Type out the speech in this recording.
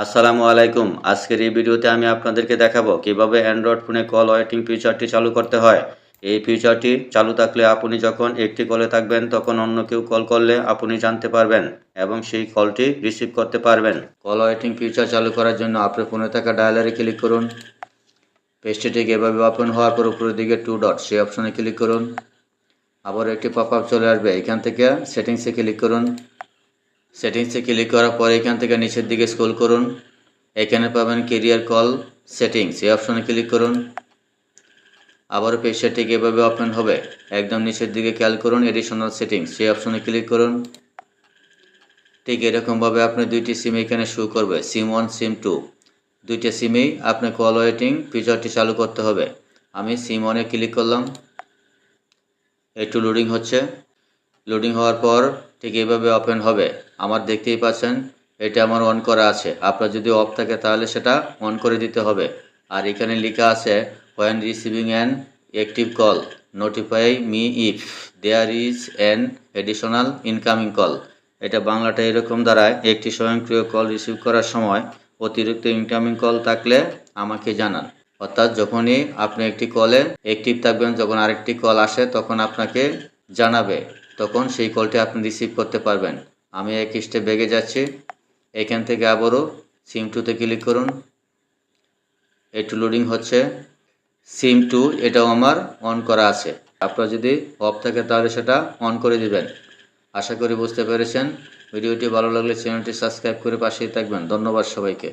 আসসালামু আলাইকুম। আজকের এই ভিডিওতে আমি আপনাদেরকে দেখাবো কিভাবে অ্যান্ড্রয়েড ফোনে কল ওয়েটিং ফিচারটি চালু করতে হয়। এই ফিচারটি চালু থাকলে আপনি যখন একটি কলে থাকবেন তখন অন্য কেউ কল করলে আপনি জানতে পারবেন এবং সেই কলটি রিসিভ করতে পারবেন। কল ওয়েটিং ফিচার চালু করার জন্য আপনার ফোনে থাকা ডায়ালারে ক্লিক করুন। পেজটি ঠিক এভাবে ওপেন হওয়ার পর উপরের দিকে 2 ডট সেই অপশনে ক্লিক করুন। আবার একটি পপআপ চলে আসবে, এখান থেকে সেটিংসে ক্লিক করুন। সেটিংসে ক্লিক করার পর এখান থেকে নিচের দিকে স্ক্রল করুন। এখানে পাবেন ক্যারিয়ার কল সেটিংস, এই অপশনে ক্লিক করুন। আবারও পেজটা ঠিক এভাবে ওপেন হবে, একদম নিচের দিকে খেয়াল করুন এডিশনাল সেটিংস, সেই অপশনে ক্লিক করুন। ঠিক এরকমভাবে আপনি দুইটি সিম এখানে শো করবে, সিম 1 সিম 2, দুইটা সিমেই আপনি কল ওয়েটিং ফিচারটি চালু করতে হবে। আমি সিম 1-এ ক্লিক করলাম, একটু লোডিং হচ্ছে। লোডিং হওয়ার পর ঠিক এইভাবে ওপেন হবে। আমার দেখতেই পাচ্ছেন এটা আমার অন করা আছে, আপনার যদি অফ থাকে তাহলে সেটা অন করে দিতে হবে। আর এখানে লেখা আছে when receiving an active call notify me if there is an additional incoming call। এটা বাংলাটা এরকম দাঁড়ায়, একটি স্বয়ংক্রিয় কল রিসিভ করার সময় অতিরিক্ত ইনকামিং কল থাকলে আমাকে জানান। অর্থাৎ যখনই আপনি একটি কলে অ্যাক্টিভ থাকবেন, যখন আরেকটি কল আসে তখন আপনাকে জানাবে, তখন সেই কলটি আপনি রিসিভ করতে পারবেন। আমি এক স্টেপ এগিয়ে যাচ্ছি, এখান থেকে আবারও সিম 2-তে ক্লিক করুন। একটু লোডিং হচ্ছে। সিম 2 এটাও আমার অন করা আছে, আপনার যদি অফ থাকে তাহলে সেটা অন করে দিবেন। আশা করি বুঝতে পেরেছেন। ভিডিওটি ভালো লাগলে চ্যানেলটি সাবস্ক্রাইব করে পাশেই থাকবেন। ধন্যবাদ সবাইকে।